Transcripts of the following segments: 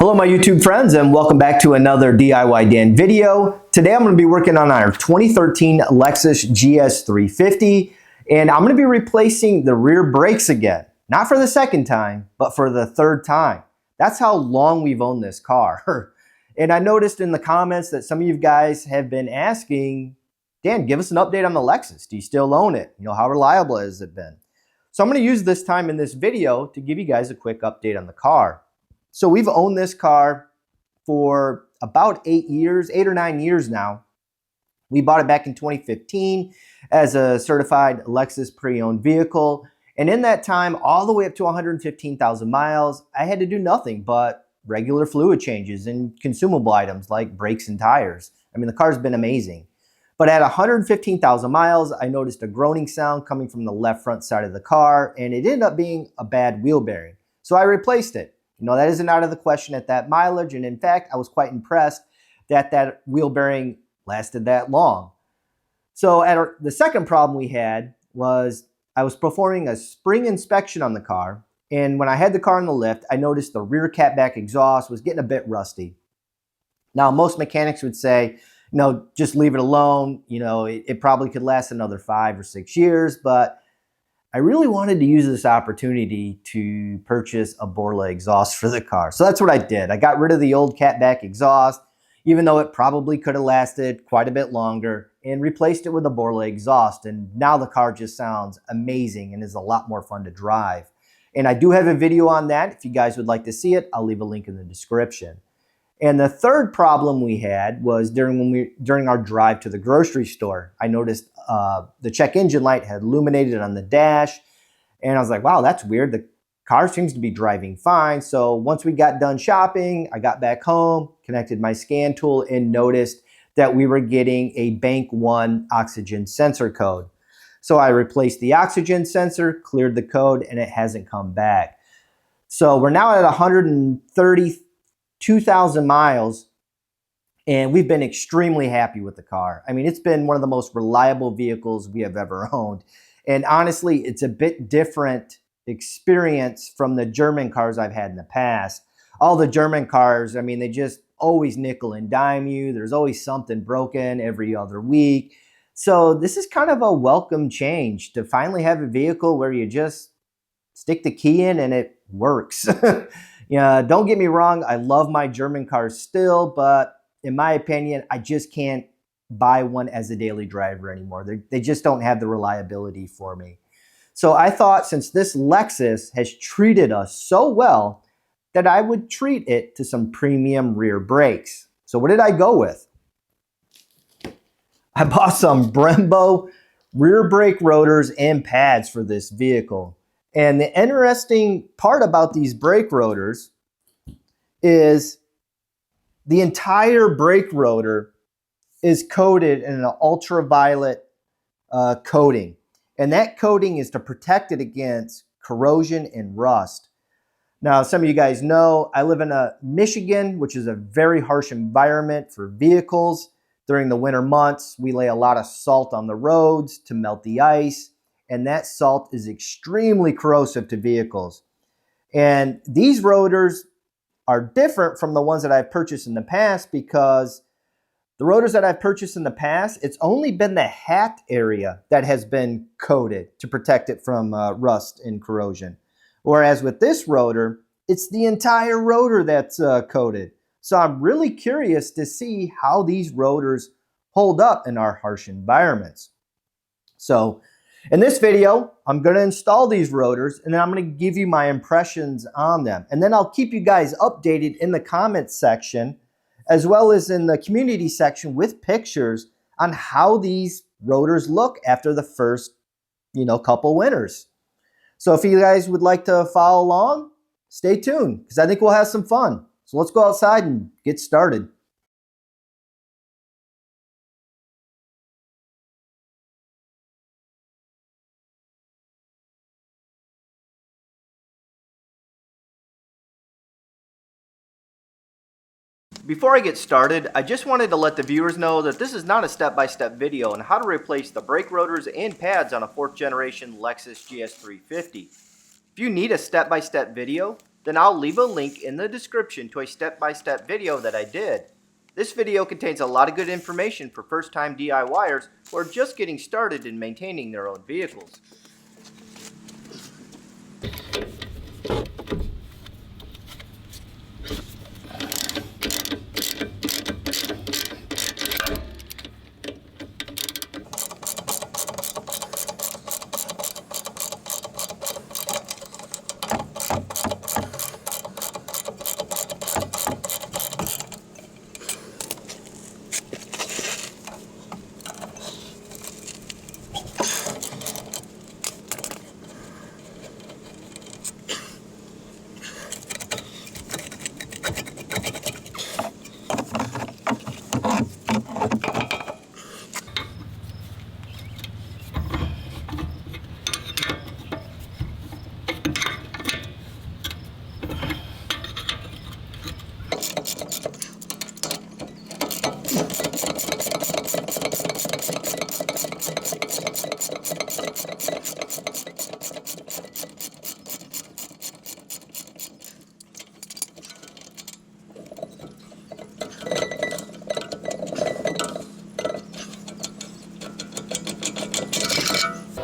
Hello my YouTube friends and welcome back to another DIYDan video. Today I'm going to be working on our 2013 Lexus GS350 and I'm going to be replacing the rear brakes again. Not for the second time, but for the third time. That's how long we've owned this car. And I noticed in the comments that some of you guys have been asking, Dan, give us an update on the Lexus. Do you still own it? You know, how reliable has it been? So I'm going to use this time in this video to give you guys a quick update on the car. So we've owned this car for about 8 or 9 years now. We bought it back in 2015 as a certified Lexus pre-owned vehicle. And in that time, all the way up to 115,000 miles, I had to do nothing but regular fluid changes and consumable items like brakes and tires. I mean, the car's been amazing. But at 115,000 miles, I noticed a groaning sound coming from the left front side of the car, and it ended up being a bad wheel bearing. So I replaced it. You know, that isn't out of the question at that mileage, and in fact, I was quite impressed that that wheel bearing lasted that long. So the second problem we had was I was performing a spring inspection on the car, and when I had the car in the lift, I noticed the rear catback exhaust was getting a bit rusty. Now, most mechanics would say, you know, just leave it alone. You know, it probably could last another 5 or 6 years, but I really wanted to use this opportunity to purchase a Borla exhaust for the car. So that's what I did. I got rid of the old catback exhaust, even though it probably could have lasted quite a bit longer, and replaced it with a Borla exhaust. And now the car just sounds amazing and is a lot more fun to drive. And I do have a video on that. If you guys would like to see it, I'll leave a link in the description. And the third problem we had was during our drive to the grocery store. I noticed the check engine light had illuminated on the dash, and I was like, wow, that's weird. The car seems to be driving fine. So once we got done shopping, I got back home, connected my scan tool, and noticed that we were getting a Bank 1 oxygen sensor code. So I replaced the oxygen sensor, cleared the code, and it hasn't come back. So we're now at 132,000 miles, and we've been extremely happy with the car. I mean, it's been one of the most reliable vehicles we have ever owned. And honestly, it's a bit different experience from the German cars I've had in the past. All the German cars, I mean, they just always nickel and dime you. There's always something broken every other week. So this is kind of a welcome change to finally have a vehicle where you just stick the key in and it works. Yeah, don't get me wrong, I love my German cars still, but in my opinion, I just can't buy one as a daily driver anymore. They just don't have the reliability for me. So I thought since this Lexus has treated us so well that I would treat it to some premium rear brakes. So what did I go with? I bought some Brembo rear brake rotors and pads for this vehicle. And the interesting part about these brake rotors is the entire brake rotor is coated in an ultraviolet coating. And that coating is to protect it against corrosion and rust. Now, some of you guys know I live in Michigan, which is a very harsh environment for vehicles. During the winter months, we lay a lot of salt on the roads to melt the ice. And that salt is extremely corrosive to vehicles. And these rotors are different from the ones that I've purchased in the past because the rotors that I've purchased in the past, it's only been the hat area that has been coated to protect it from rust and corrosion. Whereas with this rotor, it's the entire rotor that's coated. So I'm really curious to see how these rotors hold up in our harsh environments. So in this video, I'm going to install these rotors and then I'm going to give you my impressions on them. And then I'll keep you guys updated in the comments section as well as in the community section with pictures on how these rotors look after the first, couple winters. So if you guys would like to follow along, stay tuned because I think we'll have some fun. So let's go outside and get started. Before I get started, I just wanted to let the viewers know that this is not a step-by-step video on how to replace the brake rotors and pads on a 4th generation Lexus GS350. If you need a step-by-step video, then I'll leave a link in the description to a step-by-step video that I did. This video contains a lot of good information for first-time DIYers who are just getting started in maintaining their own vehicles.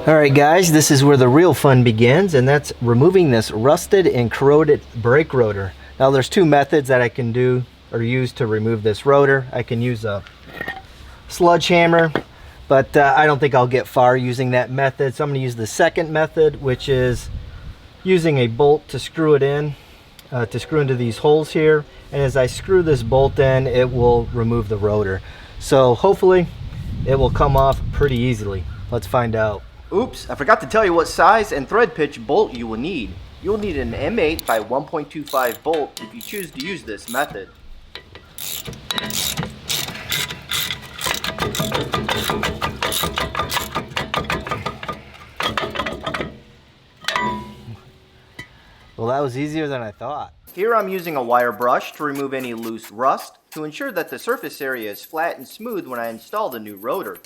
Alright guys, this is where the real fun begins, and that's removing this rusted and corroded brake rotor. Now there's two methods that I can do or use to remove this rotor. I can use a sludge hammer, but I don't think I'll get far using that method. So I'm going to use the second method, which is using a bolt to screw it in, to screw into these holes here. And as I screw this bolt in, it will remove the rotor. So hopefully it will come off pretty easily. Let's find out. Oops, I forgot to tell you what size and thread pitch bolt you will need. You'll need an M8 by 1.25 bolt if you choose to use this method. Well, that was easier than I thought. Here I'm using a wire brush to remove any loose rust to ensure that the surface area is flat and smooth when I install the new rotor.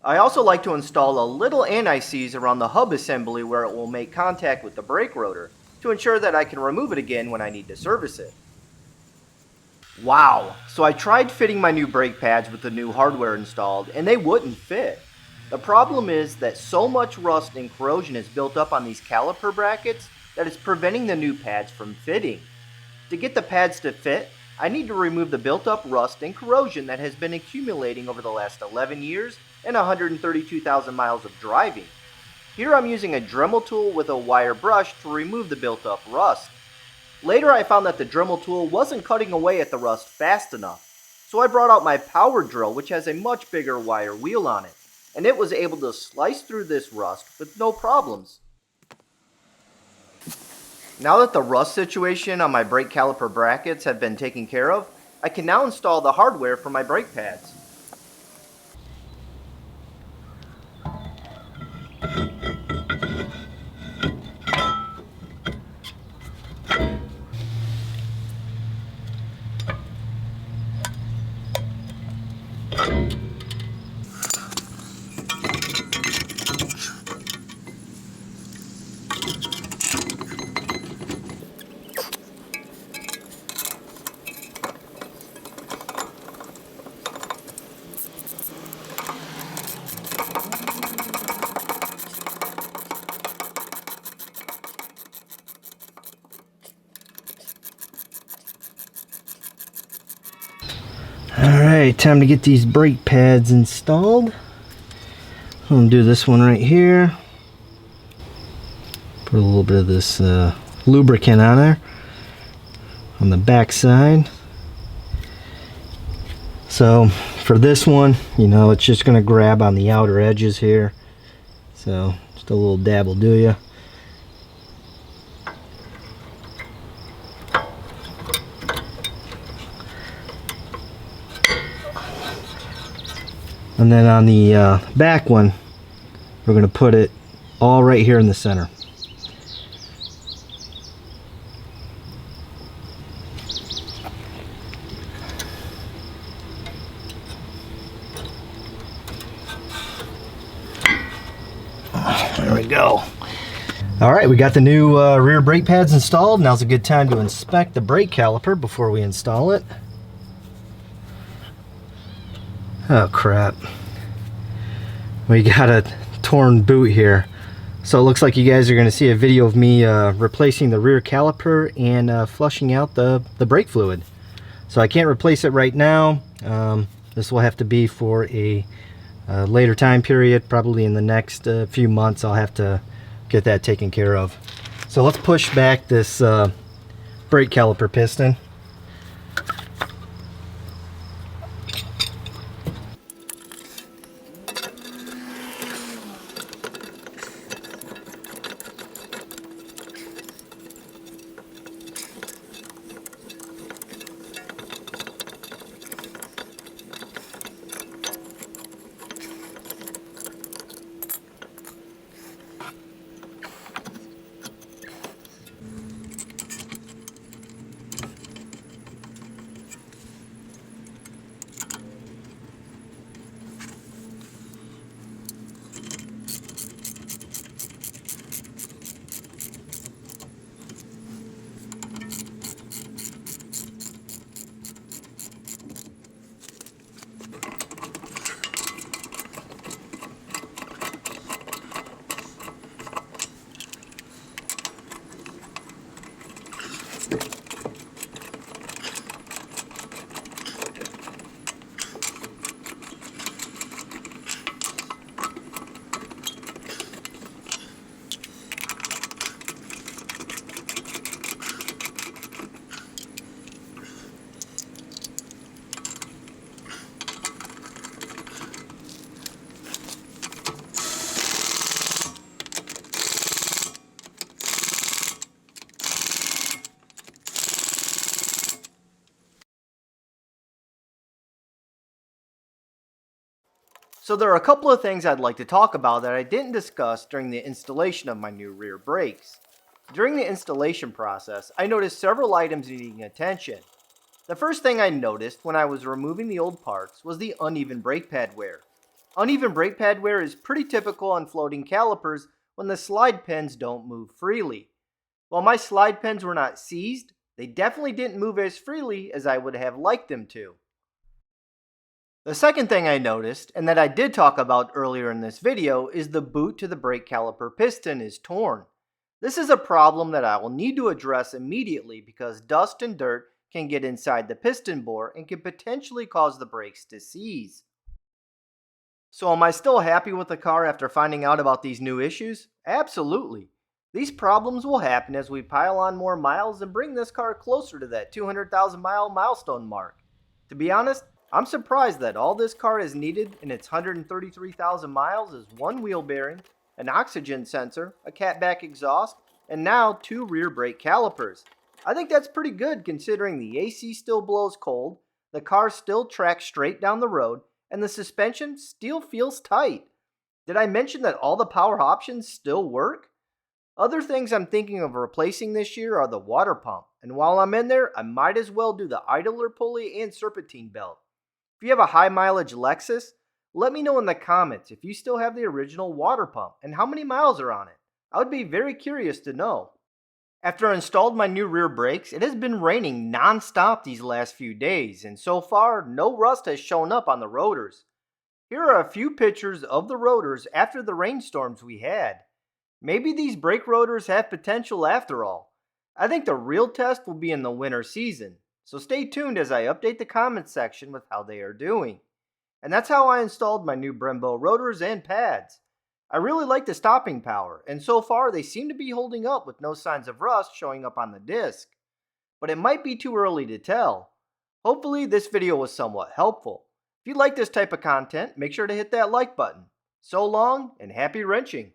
I also like to install a little anti-seize around the hub assembly where it will make contact with the brake rotor to ensure that I can remove it again when I need to service it. Wow, so I tried fitting my new brake pads with the new hardware installed and they wouldn't fit. The problem is that so much rust and corrosion is built up on these caliper brackets that it's preventing the new pads from fitting. To get the pads to fit, I need to remove the built-up rust and corrosion that has been accumulating over the last 11 years and 132,000 miles of driving. Here I'm using a Dremel tool with a wire brush to remove the built-up rust. Later I found that the Dremel tool wasn't cutting away at the rust fast enough, so I brought out my power drill, which has a much bigger wire wheel on it, and it was able to slice through this rust with no problems. Now that the rust situation on my brake caliper brackets have been taken care of, I can now install the hardware for my brake pads. Alright, time to get these brake pads installed. I'm going to do this one right here. Put a little bit of this lubricant on there on the back side. So for this one, you know, it's just going to grab on the outer edges here. So just a little dab will do ya. And then on the back one, we're going to put it all right here in the center. There we go. All right, we got the new rear brake pads installed. Now's a good time to inspect the brake caliper before we install it. Oh crap. We got a torn boot here. So it looks like you guys are going to see a video of me replacing the rear caliper and flushing out the brake fluid. So I can't replace it right now. This will have to be for a later time period. Probably in the next few months I'll have to get that taken care of. So let's push back this brake caliper piston. So there are a couple of things I'd like to talk about that I didn't discuss during the installation of my new rear brakes. During the installation process, I noticed several items needing attention. The first thing I noticed when I was removing the old parts was the uneven brake pad wear. Uneven brake pad wear is pretty typical on floating calipers when the slide pins don't move freely. While my slide pins were not seized, they definitely didn't move as freely as I would have liked them to. The second thing I noticed, and that I did talk about earlier in this video, is the boot to the brake caliper piston is torn. This is a problem that I will need to address immediately because dust and dirt can get inside the piston bore and can potentially cause the brakes to seize. So am I still happy with the car after finding out about these new issues? Absolutely. These problems will happen as we pile on more miles and bring this car closer to that 200,000 mile milestone mark. To be honest, I'm surprised that all this car has needed in its 133,000 miles is one wheel bearing, an oxygen sensor, a catback exhaust, and now 2 rear brake calipers. I think that's pretty good considering the AC still blows cold, the car still tracks straight down the road, and the suspension still feels tight. Did I mention that all the power options still work? Other things I'm thinking of replacing this year are the water pump, and while I'm in there, I might as well do the idler pulley and serpentine belt. If you have a high mileage Lexus, let me know in the comments if you still have the original water pump and how many miles are on it. I would be very curious to know. After I installed my new rear brakes, it has been raining non-stop these last few days, and so far, no rust has shown up on the rotors. Here are a few pictures of the rotors after the rainstorms we had. Maybe these brake rotors have potential after all. I think the real test will be in the winter season. So stay tuned as I update the comments section with how they are doing. And that's how I installed my new Brembo rotors and pads. I really like the stopping power, and so far they seem to be holding up with no signs of rust showing up on the disc. But it might be too early to tell. Hopefully this video was somewhat helpful. If you like this type of content, make sure to hit that like button. So long and happy wrenching!